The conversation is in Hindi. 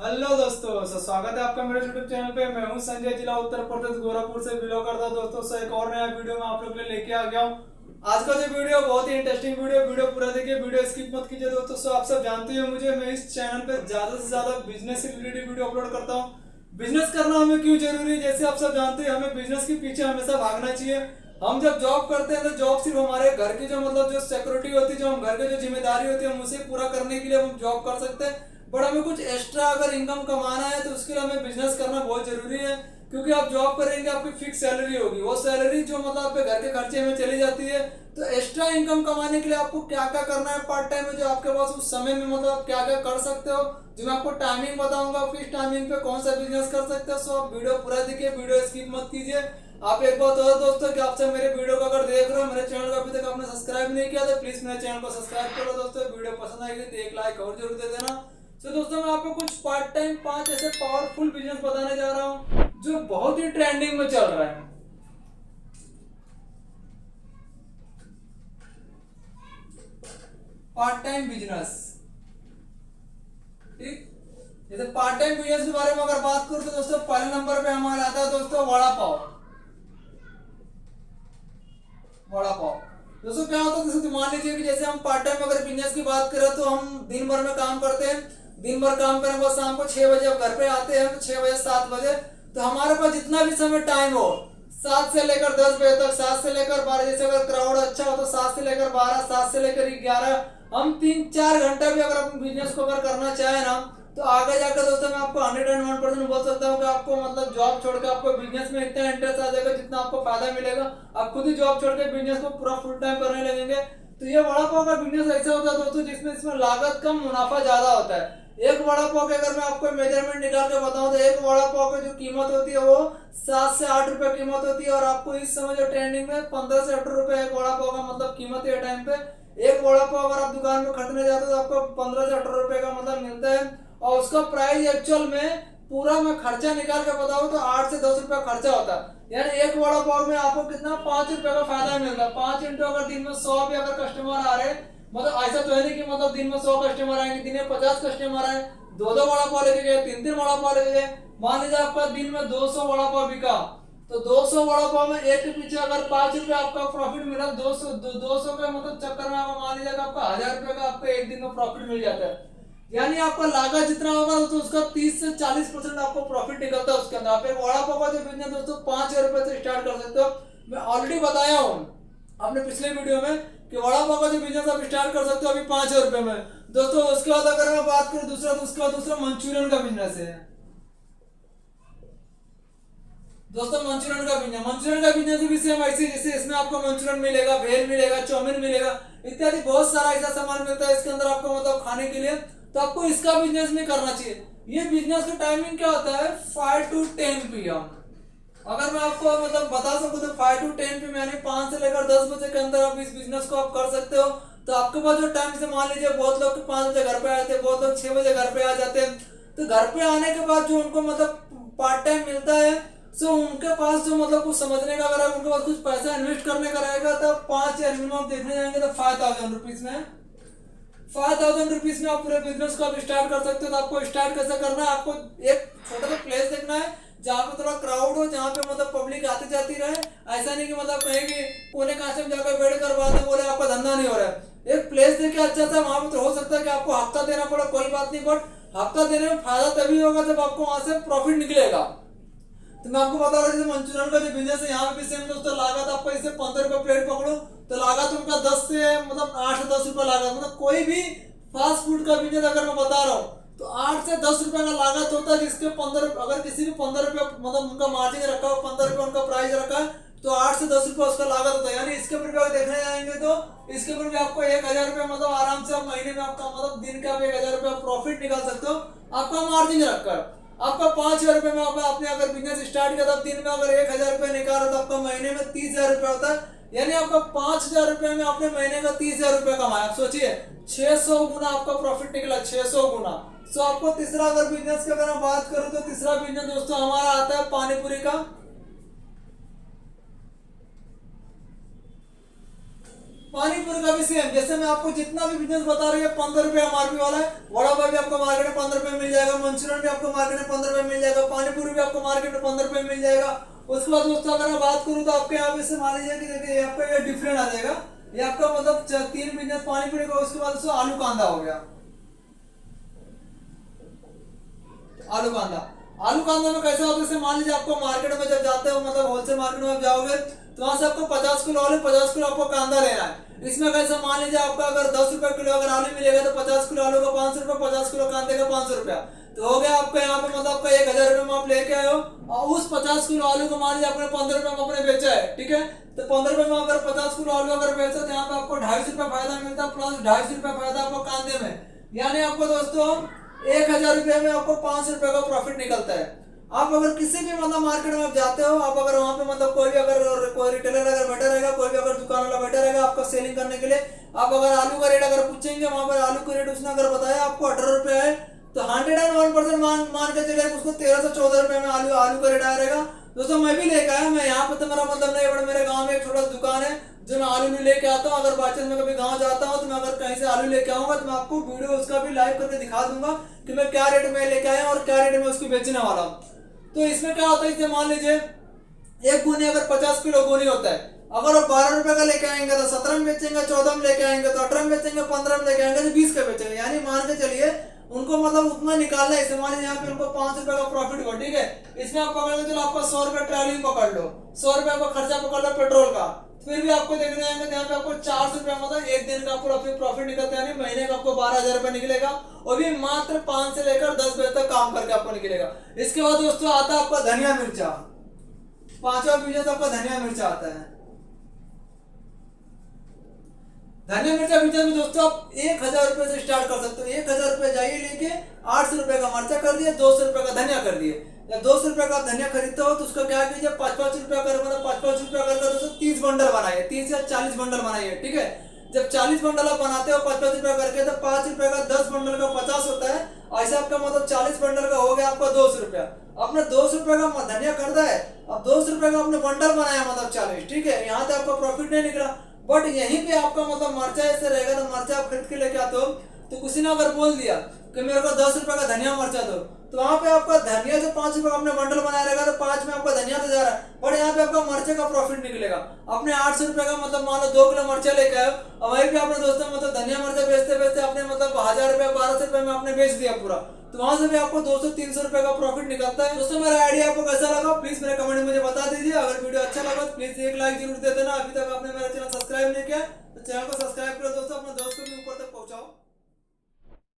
हेलो दोस्तों, स्वागत है आपका मेरे यूट्यूब चैनल पे। मैं हूं संजय, जिला उत्तर प्रदेश गोरखपुर से बिलोंग करता हूं। दोस्तों से एक और नया वीडियो में आप लोग के लिए लेके आ गया हूं। आज का जो वीडियो बहुत ही इंटरेस्टिंग वीडियो पूरा देखिए, वीडियो स्किप मत कीजिए। दोस्तों सो आप सब जानते हो मुझे, मैं इस चैनल पे ज्यादा से ज्यादा बिजनेस से रिलेटेड वीडियो अपलोड करता हूँ। बिजनेस करना हमें क्यों जरूरी है, जैसे आप सब जानते हैं हमें बिजनेस के पीछे हमेशा भागना चाहिए। हम जब जॉब करते हैं तो जॉब सिर्फ हमारे घर की जो जो सिक्योरिटी होती है, जो हम घर की जो जिम्मेदारी होती है, हम उसे पूरा करने के लिए हम जॉब कर सकते हैं। बट हमें कुछ एक्स्ट्रा अगर इनकम कमाना है तो उसके लिए हमें बिजनेस करना बहुत जरूरी है। क्योंकि आप जॉब करेंगे, आपकी फिक्स सैलरी होगी, वो सैलरी जो आपके घर के खर्चे में चली जाती है। तो एक्स्ट्रा इनकम कमाने के लिए आपको क्या क्या करना है पार्ट टाइम में, जो आपके पास उस समय में आप क्या क्या कर सकते हो, जो मैं आपको टाइमिंग बताऊंगा, किस टाइमिंग पे कौन सा बिजनेस कर सकते हो। सो आप वीडियो पूरा देखिए, वीडियो स्किप मत कीजिए। आप एक बात और दोस्तों, कि आपसे मेरे वीडियो को अगर देख रहे हो, मेरे चैनल को अभी तक आपने सब्सक्राइब नहीं किया तो प्लीज मेरे चैनल को सब्सक्राइब करो। दोस्तों वीडियो पसंद आएगी तो एक लाइक और जरूर दे देना। तो दोस्तों मैं आपको कुछ पार्ट टाइम 5 ऐसे पावरफुल बिजनेस बताने जा रहा हूं जो बहुत ही ट्रेंडिंग में चल रहा है। पार्ट टाइम बिजनेस, ठीक। जैसे पार्ट टाइम बिजनेस के बारे में अगर बात करूं तो दोस्तों पहले नंबर पे हमारा आता है दोस्तों वड़ा पाव। वड़ा पाव दोस्तों क्या होता है, जैसे मान लीजिए कि जैसे हम पार्ट टाइम अगर बिजनेस की बात करें तो हम दिन भर में काम करते हैं। दिन भर काम करने के बाद शाम को 6 बजे अब घर पे आते हैं, 6 बजे 7 बजे। तो हमारे पास जितना भी समय टाइम हो, 7 से लेकर 10 बजे तक, 7 से लेकर 12, जैसे अगर क्राउड अच्छा हो तो 7 से लेकर 12, 7 से लेकर 11, हम 3-4 घंटा भी अगर अपने बिजनेस को अगर करना चाहे ना, तो आगे जाकर दोस्तों मैं आपको 101% बोल सकता हूँ कि आपको जॉब छोड़ के आपको बिजनेस में इतना इंटरेस्ट आ जाएगा जितना आपको फायदा मिलेगा। आप खुद ही जॉब छोड़ के बिजनेस को पूरा फुल टाइम करने लगेंगे। तो ये वड़ा पाव का बिजनेस ऐसा होता है दोस्तों जिसमें इसमें लागत कम मुनाफा ज्यादा होता है। एक वड़ा पाव के अगर मैं आपको मेजरमेंट निकाल के बताऊं तो एक वड़ा पाव की जो कीमत होती है वो 7 से 8 रुपए कीमत होती है। और आपको इस समय जो ट्रेंडिंग में 15 से 18 रुपए एक वड़ा पाव का कीमत है टाइम पे। एक वड़ा पाव अगर आप दुकान में खरीदने जाते हो तो आपको 15 से 18 रुपए का मिलता है। और उसका प्राइस एक्चुअल में पूरा मैं खर्चा निकाल के बताऊं तो 8 से 10 रुपया खर्चा होता है। यानी एक वड़ा पाव में आपको कितना 5 रुपए का फायदा मिलता है। 5 इंटू अगर दिन में 100 भी अगर कस्टमर आ रहे, ऐसा तो है नहीं कि दिन में 100 कस्टमर आएंगे, दिन में 50 कस्टमर आए, 2-2 वड़ा पाव लेके गए, 3-3 वड़ा पाव लेके गए, मान लीजिए आपका दिन में 200 वड़ा पाव बिका। तो 200 वड़ा पाव में एक के पीछे अगर 5 रुपए आपका प्रॉफिट मिला, 200 का चक्कर में आपको मान लीजिए आपका 1000 रुपए का आपको एक दिन में प्रॉफिट मिल जाता है। यानी आपका लागत जितना होगा तो उसका 30 से 40% आपको प्रॉफिट निकलता है उसके अंदर। आप एक वड़ा पाव का जो बिजनेस दोस्तों 5,000 रुपए से स्टार्ट कर सकते हो। मैं ऑलरेडी बताया हूँ अपने पिछले वीडियो में कि वड़ा पाव का जो बिजनेस आप स्टार्ट कर सकते हो अभी 5,000 रुपए में दोस्तों। उसके बाद अगर मैं बात करूँ दूसरा, तो उसके बाद दूसरा मंचूरियन का बिजनेस है दोस्तों। मंचूरियन का बिजनेस भी सेम ऐसे, जैसे इसमें आपको मंचूरियन मिलेगा, भेल मिलेगा, चाउमीन मिलेगा, इत्यादि बहुत सारा ऐसा सामान मिलता है इसके अंदर आपको खाने के लिए। तो आपको इसका बिजनेस भी करना चाहिए। ये बिजनेस का टाइमिंग क्या होता है 5 to 10 PM। अगर मैं आपको बता सकूं तो 5 to 10 PM यानी 5 से लेकर 10 बजे के अंदर आप इस बिजनेस को आप कर सकते हो। तो आपके पास जो टाइम से मान लीजिए बहुत लोग 5 बजे घर पे आए थे, बहुत लोग 6 बजे घर पे आ जाते हैं। तो घर पे आने के बाद जो उनको पार्ट टाइम मिलता है, सो उनके पास जो कुछ समझने का अगर उनके पास कुछ पैसा इन्वेस्ट करने का रहेगा तो 5 या मिनिमम देखने जाएंगे तो 5,000 रुपीज में 5,000 रुपीज में आप पूरे बिजनेस को आप स्टार्ट कर सकते हो। तो आपको स्टार्ट कैसे करना है, आपको एक छोटा सा प्लेस देखना है जहाँ पे थोड़ा क्राउड हो, जहाँ पे पब्लिक आती जाती रहे। ऐसा नहीं कि कहीं भी कोने कांचे में जाकर बैठ कर बात बोले आपका धंधा नहीं हो रहा है। एक प्लेस देखे अच्छा सा, वहां पे तो हो सकता है कि आपको हफ्ता देना पड़े, कोई बात नहीं, बट हफ्ता देने में फायदा तभी होगा जब आपको वहां से प्रॉफिट निकलेगा। तो मैं आपको बता रहा हूँ जैसे मंचूरियन का जो बिजनेस है यहाँ पे सेम दोस्तों, लागत आपको इसे 15 रुपए प्लेट पकड़ो तो लागत उनका 10 से 8 से 10 रुपए लागत। कोई भी फास्ट फूड का बिजनेस अगर मैं बता रहा हूँ तो 8 से 10 रुपए का लागत होता है, जिसके 15 अगर किसी भी 15 रुपए उनका मार्जिन रखा हो, 15 रुपए उनका प्राइस रखा है, तो 8 से 10 रुपए उसका लागत होता है। यानी इसके ऊपर भी अगर देखने जाएंगे तो इसके ऊपर भी आपको 1,000 रुपए आराम से आप महीने में आपका दिन का 1,000 रुपए प्रॉफिट निकाल सकते हो आपका मार्जिन रखकर। आपका 5,000 रुपए में आपने अगर बिजनेस स्टार्ट किया तो दिन में अगर 1,000 रुपए निकाला तो आपका महीने में 30,000 रुपए होता है। यानी आपका 5,000 रुपए में आपने महीने का 30,000 रुपए कमाया। आप सोचिए 600 गुना आपका प्रॉफिट निकला, 600 गुना। सो आपको तीसरा अगर बिजनेस की अगर मैं बात करूं तो तीसरा बिजनेस दोस्तों हमारा आता है पानीपुरी का। पानी पूरी का भी सेम, जैसे मैं आपको जितना भी बिजनेस बता रही है 15 रुपए एमआरपी वाला है, वड़ा पाव भी आपको मार्केट में 15 रुपए मिल जाएगा, मंचूरियन भी आपको मार्केट में 15 रुपए मिल जाएगा, पानी पूरी भी आपको मार्केट में 15 रुपए मिल जाएगा। उसके बाद दोस्तों अगर मैं बात करूँ तो आपके यहाँ पे से मान लीजिए कि देखिए आपका ये डिफरेंट आ जाएगा, ये आपका मतलब 3 बिजनेस पानी पूरी का, उसके बाद उसको आलू कांदा हो गया। आलू कांदा, आलू कांदा में कैसे होता है, मान लीजिए आपको मार्केट में जब जाते हो मतलब होलसेल मार्केट में जाओगे तो वहां से आपको 50 किलो आलू 50 किलो आपको कांदा लेना है। इसमें कैसे मान लीजिए आपका अगर 10 रुपए किलो अगर आलू मिलेगा तो 50 किलो आलू का 500 रुपए, 50 किलो कांदे का 500 रुपया, तो हो गया आपका यहाँ पे मतलब आपका 1000 रुपये में आप लेके आए हो, और उस 50 किलो आलू को मान लीजिए आपने 15 रुपए में आपने बेचा है, ठीक है, तो 15 रुपए में अगर 50 किलो आलू अगर बेचा तो यहाँ पे आपको 250 रुपये फायदा मिलता है, प्लस 250 रुपये फायदा आपको कांदे में, यानी आपको दोस्तों 1000 रुपये में आपको 500 रुपये का प्रॉफिट निकलता है। आप अगर किसी भी मतलब मार्केट में आप जाते हो, आप अगर वहां पे मतलब कोई भी अगर कोई रिटेलर अगर बैठा रहेगा, कोई भी अगर दुकान वाला बैठा रहेगा आपका सेलिंग करने के लिए, आप अगर आलू का रेट अगर पूछेंगे वहां पर आलू का रेट उसने अगर बताया आपको 18 रुपए है, तो 101% मान के चले उसको 13 से 14 रुपए में आलू का रेट आ रहेगा। दोस्तों मैं भी लेके आया, मैं यहाँ पे तो मेरा मतलब नहीं, बट मेरे गाँव में एक छोटा दुकान है जो मैं आलू नहीं लेके आता हूँ, अगर बाई चांस मैं कभी गाँव जाता हूँ तो मैं अगर कहीं से आलू लेके आऊंगा तो मैं आपको वीडियो उसका भी लाइव करके दिखा दूंगा कि मैं क्या रेट में लेके आया और क्या रेट में उसको बेचने वाला हूँ। तो इसमें क्या होता है, इसे मान लीजिए एक गुनी अगर 50 किलो गुनी होता है, अगर वो 12 रुपए का लेके आएंगे तो 17 में बेचेंगे, 14 में लेके आएंगे तो 18 में बेचेंगे, 15 में लेके आएंगे तो 20 का बेचेंगे, यानी मान के चलिए उनको मतलब उतना निकालना है। इसे मान लीजिए यहाँ पे उनको 5 रुपए का प्रॉफिट हुआ, ठीक है, इसमें आप पकड़ लो चलो आपका 100 रुपए ट्रैवलिंग पकड़ लो, 100 रुपए का खर्चा पकड़ लो पेट्रोल का, फिर भी आपको देखने आएंगे तो यहाँ पे आपको 400 रुपए मतलब एक दिन का आपको प्रॉफिट निकलता है, यानी महीने का आपको 12,000 रुपए निकलेगा, और भी मात्र 5 से लेकर 10 बजे तक काम करके आपको निकलेगा। इसके बाद दोस्तों आता है आपका धनिया मिर्चा, 5वां बिजनेस आपका धनिया मिर्चा आता है। धनिया मिर्चा बिजनेस में दोस्तों आप 1000 रुपए से स्टार्ट कर सकते हो, 1000 रुपए जाइए लेके 800 रुपए का मिर्चा कर दिए, 200 रुपए का धनिया कर दिए। जब 200 रुपए का धनिया खरीदते हो तो उसका क्या कीजिए 5-5 रुपया कर मतलब 5-5 रुपया कर दोस्तों 30 बंडल बनाइए, 30 से 40 बंडल बनाइए, ठीक है। जब 40 बंडल आप बनाते हो 5-5 रुपया करके तो 5 रुपए का 10 बंडल का 50 होता है, ऐसा आपका मतलब 40 बंडल का हो गया आपका 200 रुपया। आपने 200 रुपए का धनिया खरीदा है, अब 200 रुपए का आपने बंडल बनाया मतलब 40, ठीक है, यहाँ से आपका प्रॉफिट नहीं निकला, बट यहीं पे आपका मतलब मर्चा ऐसे रहेगा, तो मर्चा आप खरीद के लेके आते हो तो किसी ने अगर बोल दिया कि मेरे को 10 रुपए का धनिया मर्चा दो, तो वहां पे आपका धनिया जो 5 रुपए का आपने बंडल बनाया रहेगा तो 5 में आपका धनिया तो जा रहा है, बट यहाँ पे आपका मर्चे का प्रॉफिट निकलेगा। आपने 800 रुपए का मतलब मान लो 2 किलो मर्चा लेके आए और वहीं पे आपने दोस्तों मतलब धनिया मर्चा बेचते बेचते आपने मतलब 1000 रुपए 1200 रुपए में आपने बेच दिया पूरा, तो वहां से भी आपको 200-300 रुपए का प्रॉफिट निकलता है। दोस्तों मेरा आइडिया आपको कैसा लगा प्लीज मेरे कमेंट में मुझे बता दीजिए, अगर वीडियो अच्छा लगा तो प्लीज एक लाइक जरूर दे देना। अभी तक आपने मेरा चैनल सब्सक्राइब नहीं किया तो चैनल को सब्सक्राइब करो दोस्तों, अपने दोस्तों को ऊपर तक पहुंचाओ।